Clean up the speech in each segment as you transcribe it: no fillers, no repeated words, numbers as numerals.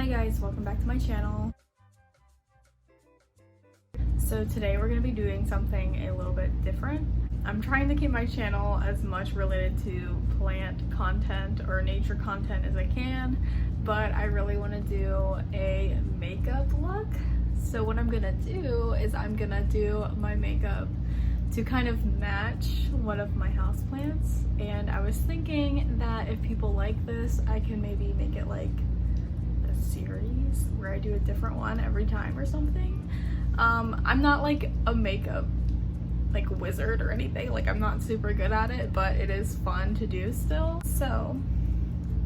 Hi guys, welcome back to my channel. So today we're going to be doing something a little bit different. I'm trying to keep my channel as much related to plant content or nature content as I can, but I really want to do a makeup look. So what I'm gonna do is I'm gonna do my makeup to kind of match one of my houseplants, and I was thinking that if people like this, I can maybe make it like a series where I do a different one every time or something. I'm not like a makeup like wizard or anything, like I'm not super good at it, but it is fun to do still. So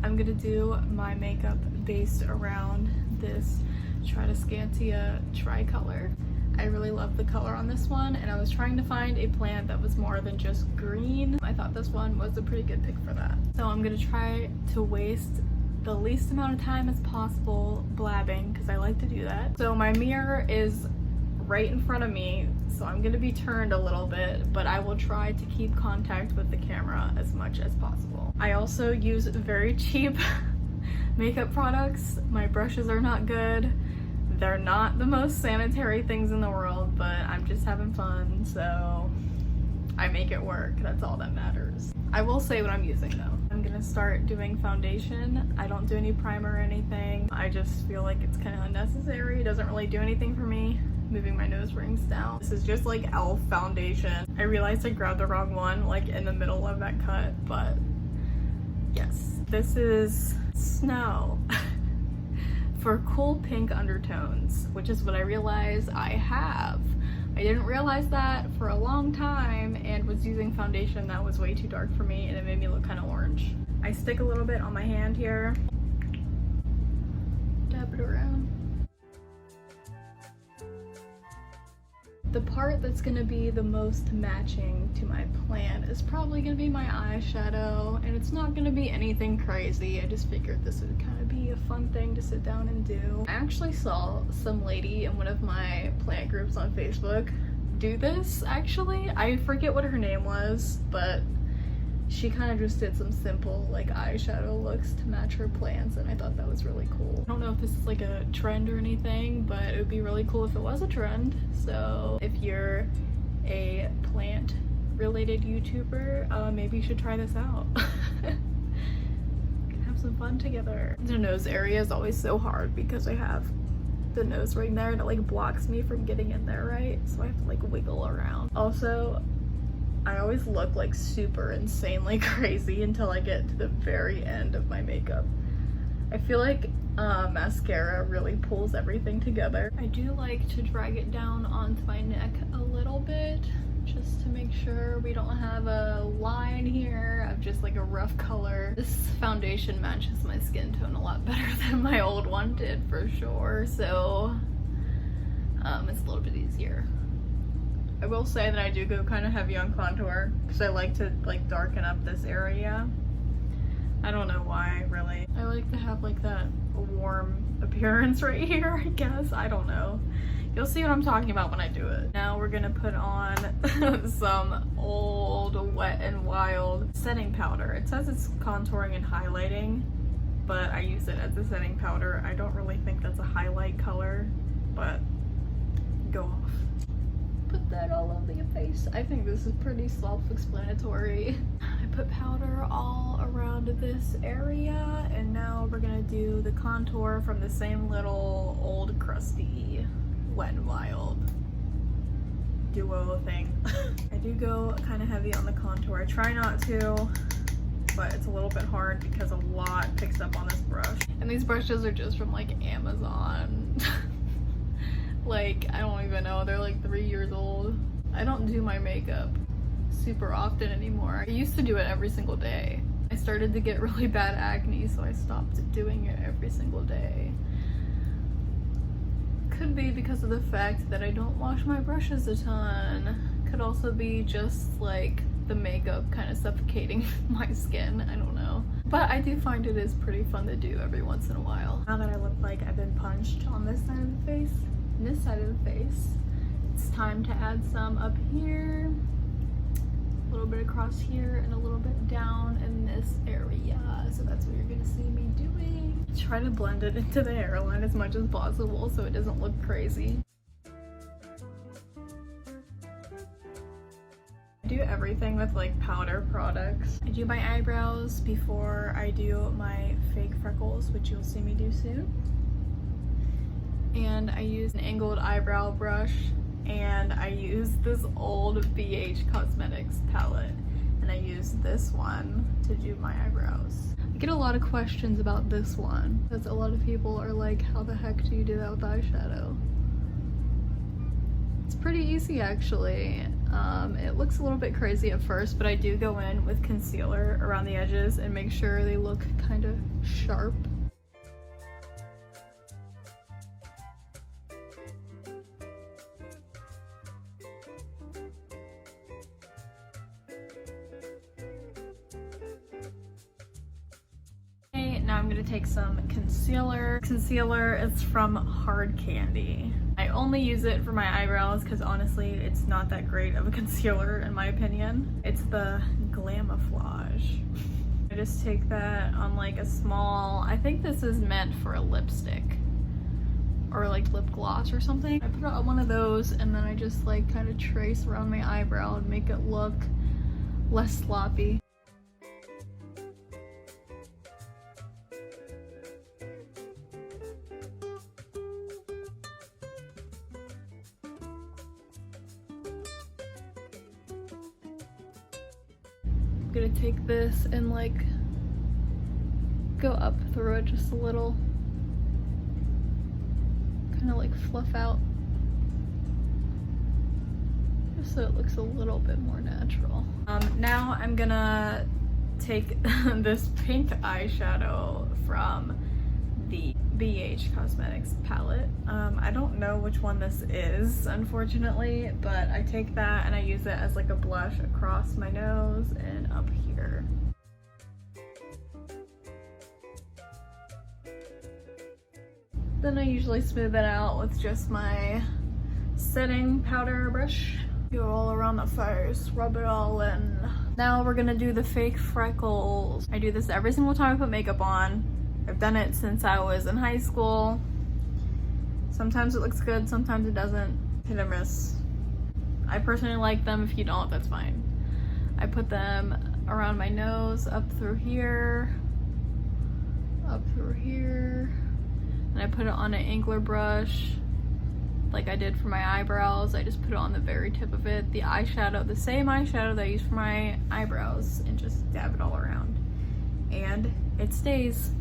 I'm gonna do my makeup based around this Tridescantia tricolor. I really love the color on this one, and I was trying to find a plant that was more than just green. I thought this one was a pretty good pick for that. So I'm gonna try to waste the least amount of time as possible blabbing, because I like to do that. So my mirror is right in front of me, so I'm gonna be turned a little bit, but I will try to keep contact with the camera as much as possible. I also use very cheap makeup products. My brushes are not good. They're not the most sanitary things in the world, but I'm just having fun, so I make it work. That's all that matters. I will say what I'm using though. I'm gonna start doing foundation. I don't do any primer or anything. I just feel like it's kind of unnecessary. It doesn't really do anything for me. Moving my nose rings down. This is just like e.l.f. foundation. I realized I grabbed the wrong one like in the middle of that cut, but yes. This is Snow for cool pink undertones, which is what I realized I have. I didn't realize that for a long time and was using foundation that was way too dark for me, and it made me look kind of orange. I stick a little bit on my hand here, dab it around. The part that's gonna be the most matching to my plant is probably gonna be my eyeshadow, and it's not gonna be anything crazy. I just figured this would kind of be a fun thing to sit down and do. I actually saw some lady in one of my plant groups on Facebook do this, actually. I forget what her name was, but she kind of just did some simple like eyeshadow looks to match her plants, and I thought that was really cool. I don't know if this is like a trend or anything, but it would be really cool if it was a trend. So if you're a plant related YouTuber, maybe you should try this out. Can have some fun together. The nose area is always so hard because I have the nose ring there and it like blocks me from getting in there, right? So I have to like wiggle around. Also, I always look like super insanely crazy until I get to the very end of my makeup. I feel like mascara really pulls everything together. I do like to drag it down onto my neck a little bit just to make sure we don't have a line here of just like a rough color. This foundation matches my skin tone a lot better than my old one did for sure, so it's a little bit easier. I will say that I do go kind of heavy on contour because I like to like darken up this area. I don't know why, really. I like to have like that warm appearance right here, I guess. I don't know. You'll see what I'm talking about when I do it. Now we're gonna put on some old Wet n Wild setting powder. It says it's contouring and highlighting, but I use it as a setting powder. I don't really think that's a highlight color, but go off. Put that all over your face. I think this is pretty self-explanatory. I put powder all around this area, and now we're gonna do the contour from the same little old crusty Wet n Wild duo thing. I do go kind of heavy on the contour. I try not to, but it's a little bit hard because a lot picks up on this brush. And these brushes are just from like Amazon. Like, I don't even know, they're like 3 years old. I don't do my makeup super often anymore. I used to do it every single day. I started to get really bad acne, so I stopped doing it every single day. Could be because of the fact that I don't wash my brushes a ton. Could also be just like the makeup kind of suffocating my skin, I don't know. But I do find it is pretty fun to do every once in a while. Now that I look like I've been punched on this side of the face, this side of the face, it's time to add some up here, a little bit across here and a little bit down in this area. So that's what you're gonna see me doing. Try to blend it into the hairline as much as possible so it doesn't look crazy. I do everything with like powder products. I do my eyebrows before I do my fake freckles, which you'll see me do soon. And I use an angled eyebrow brush, and I use this old BH Cosmetics palette, and I use this one to do my eyebrows. I get a lot of questions about this one because a lot of people are like, how the heck do you do that with eyeshadow? It's pretty easy actually. It looks a little bit crazy at first, but I do go in with concealer around the edges and make sure they look kind of sharp. Now I'm going to take some concealer. Concealer is from Hard Candy. I only use it for my eyebrows because honestly it's not that great of a concealer in my opinion. It's the Glamouflage. I just take that on like a small, I think this is meant for a lipstick or like lip gloss or something. I put it on one of those and then I just like kind of trace around my eyebrow and make it look less sloppy. I'm gonna take this and like go up through it just a little, kind of like fluff out just so it looks a little bit more natural. Now I'm gonna take this pink eyeshadow from the BH Cosmetics palette. I don't know which one this is, unfortunately, but I take that and I use it as like a blush across my nose and up here. Then I usually smooth it out with just my setting powder brush. Go all around the face, rub it all in. Now we're gonna do the fake freckles. I do this every single time I put makeup on. I've done it since I was in high school. Sometimes it looks good, sometimes it doesn't. Hit or miss. I personally like them. If you don't, that's fine. I put them around my nose, up through here, and I put it on an angler brush like I did for my eyebrows. I just put it on the very tip of it. The eyeshadow, the same eyeshadow that I use for my eyebrows, and just dab it all around. And it stays.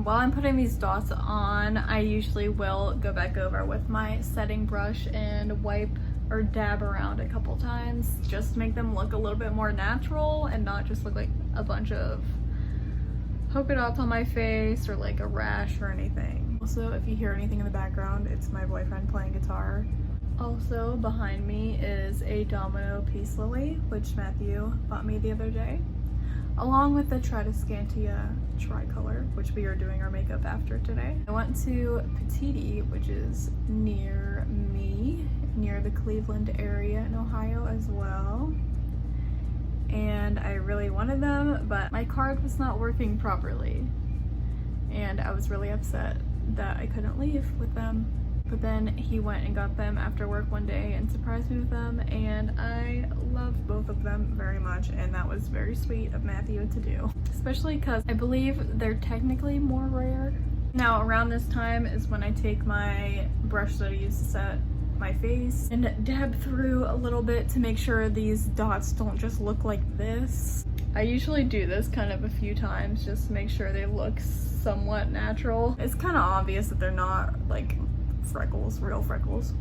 While I'm putting these dots on, I usually will go back over with my setting brush and wipe or dab around a couple times just to make them look a little bit more natural and not just look like a bunch of polka dots on my face or like a rash or anything. Also, if you hear anything in the background, it's my boyfriend playing guitar. Also, behind me is a Domino Peace Lily, which Matthew bought me the other day, along with the Tridescantia tricolor, which we are doing our makeup after today. I went to Petite, which is near me, near the Cleveland area in Ohio as well. And I really wanted them, but my card was not working properly. And I was really upset that I couldn't leave with them. But then he went and got them after work one day and surprised me with them, and I loved both of them very much, and that was very sweet of Matthew to do. Especially because I believe they're technically more rare. Now around this time is when I take my brush that I use to set my face and dab through a little bit to make sure these dots don't just look like this. I usually do this kind of a few times just to make sure they look somewhat natural. It's kind of obvious that they're not like freckles, real freckles,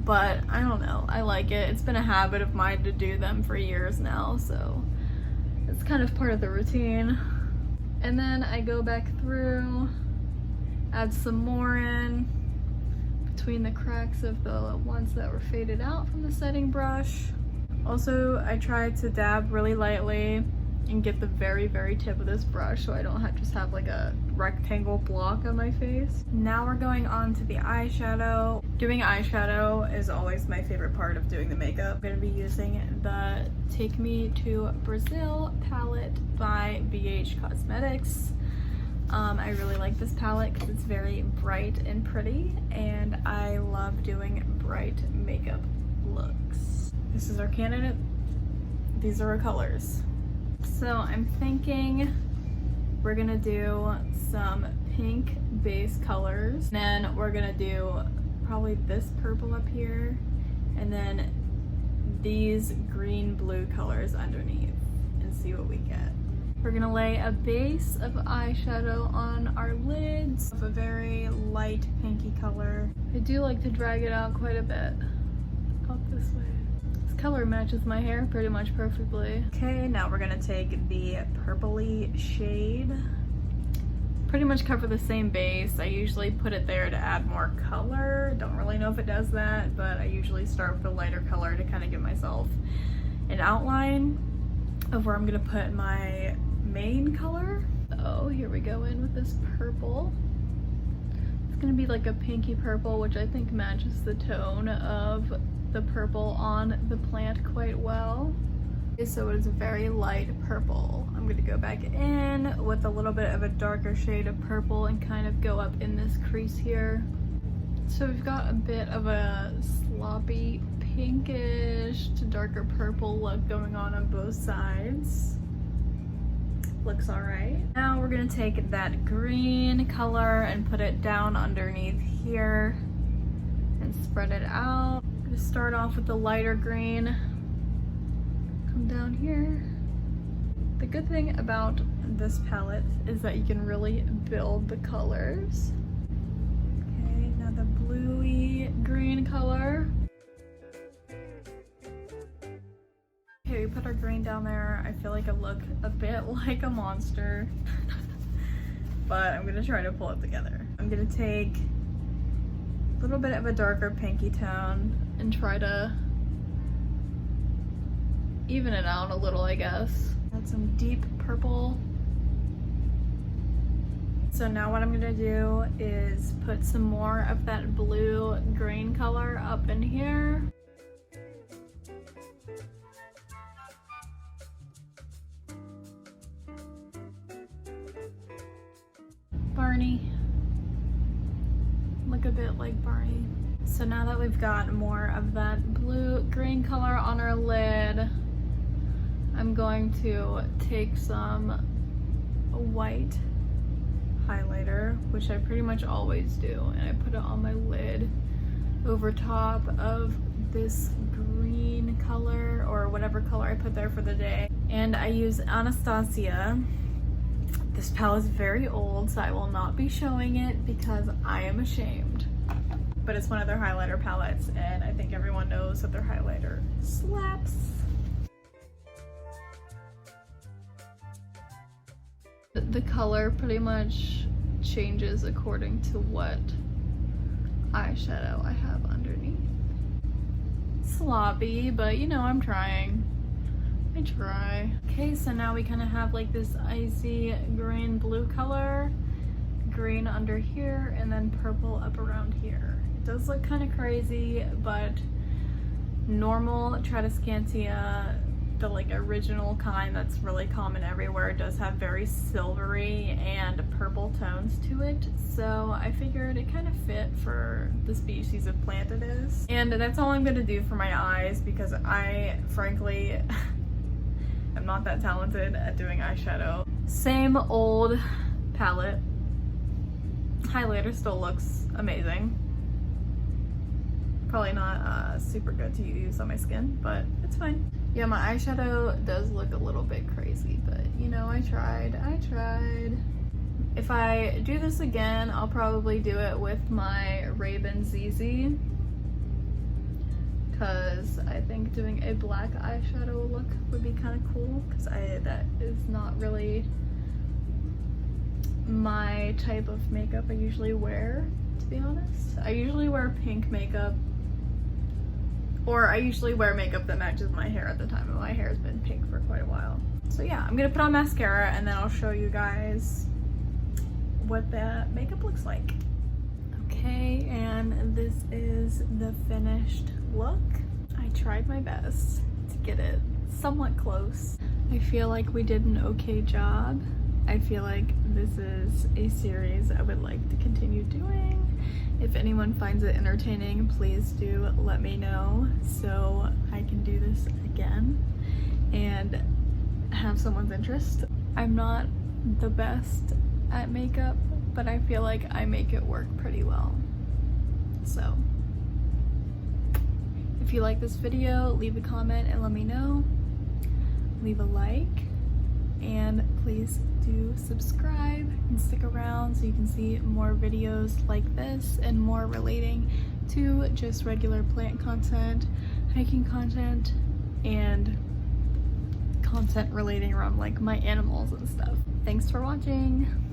but I don't know, I like it. It's been a habit of mine to do them for years now, so it's kind of part of the routine. And then I go back through, add some more in between the cracks of the ones that were faded out from the setting brush. Also, I try to dab really lightly and get the very, very tip of this brush so I don't just have like a rectangle block on my face. Now we're going on to the eyeshadow. Doing eyeshadow is always my favorite part of doing the makeup. I'm gonna be using the Take Me to Brazil palette by BH Cosmetics. I really like this palette because it's very bright and pretty, and I love doing bright makeup looks. This is our candidate. These are our colors. So I'm thinking we're gonna do some pink base colors. Then we're gonna do probably this purple up here, and then these green blue colors underneath, and see what we get. We're gonna lay a base of eyeshadow on our lids of a very light pinky color. I do like to drag it out quite a bit, up this way. Color matches my hair pretty much perfectly. Okay, now we're gonna take the purpley shade. Pretty much cover the same base. I usually put it there to add more color. Don't really know if it does that, but I usually start with a lighter color to kind of give myself an outline of where I'm gonna put my main color. Oh, here we go in with this purple. It's gonna be like a pinky purple, which I think matches the tone of the purple on the plant quite well. Okay, so it's a very light purple. I'm gonna go back in with a little bit of a darker shade of purple and kind of go up in this crease here. So we've got a bit of a sloppy pinkish to darker purple look going on both sides. Looks all right. Now we're gonna take that green color and put it down underneath here and spread it out. Start off with the lighter green, come down here. The good thing about this palette is that you can really build the colors. Okay, now the bluey green color. Okay, we put our green down there. I feel like I look a bit like a monster, but I'm gonna try to pull it together. I'm gonna take a little bit of a darker pinky tone and try to even it out a little, I guess. Add some deep purple. So now what I'm gonna do is put some more of that blue green color up in here. Barney. Look a bit like Barney. So now that we've got more of that blue-green color on our lid, I'm going to take some white highlighter, which I pretty much always do, and I put it on my lid over top of this green color or whatever color I put there for the day. And I use Anastasia. This palette is very old, so I will not be showing it because I am ashamed. But it's one of their highlighter palettes, and I think everyone knows that their highlighter slaps. The color pretty much changes according to what eyeshadow I have underneath. Sloppy, but you know, I'm trying. I try. Okay, so now we kind of have like this icy green blue color, green under here, and then purple up around here. It does look kind of crazy, but normal Tradescantia, the like original kind that's really common everywhere, does have very silvery and purple tones to it, so I figured it kind of fit for the species of plant it is. And that's all I'm gonna do for my eyes because I frankly I'm not that talented at doing eyeshadow. Same old palette. Highlighter still looks amazing. Probably not super good to use on my skin, but it's fine. Yeah, my eyeshadow does look a little bit crazy, but you know, I tried. If I do this again, I'll probably do it with my Ray-Ban ZZ, because I think doing a black eyeshadow look would be kind of cool, because that is not really my type of makeup I usually wear, to be honest. I usually wear pink makeup, or I usually wear makeup that matches my hair at the time, and my hair has been pink for quite a while. So yeah, I'm gonna put on mascara and then I'll show you guys what the makeup looks like. Okay, and this is the finished look. I tried my best to get it somewhat close. I feel like we did an okay job. I feel like this is a series I would like to continue doing. If anyone finds it entertaining, please do let me know so I can do this again and have someone's interest. I'm not the best at makeup, but I feel like I make it work pretty well. So if you like this video, leave a comment and let me know. Leave a like, and please do subscribe and stick around so you can see more videos like this and more relating to just regular plant content, hiking content, and content relating around like my animals and stuff. Thanks for watching.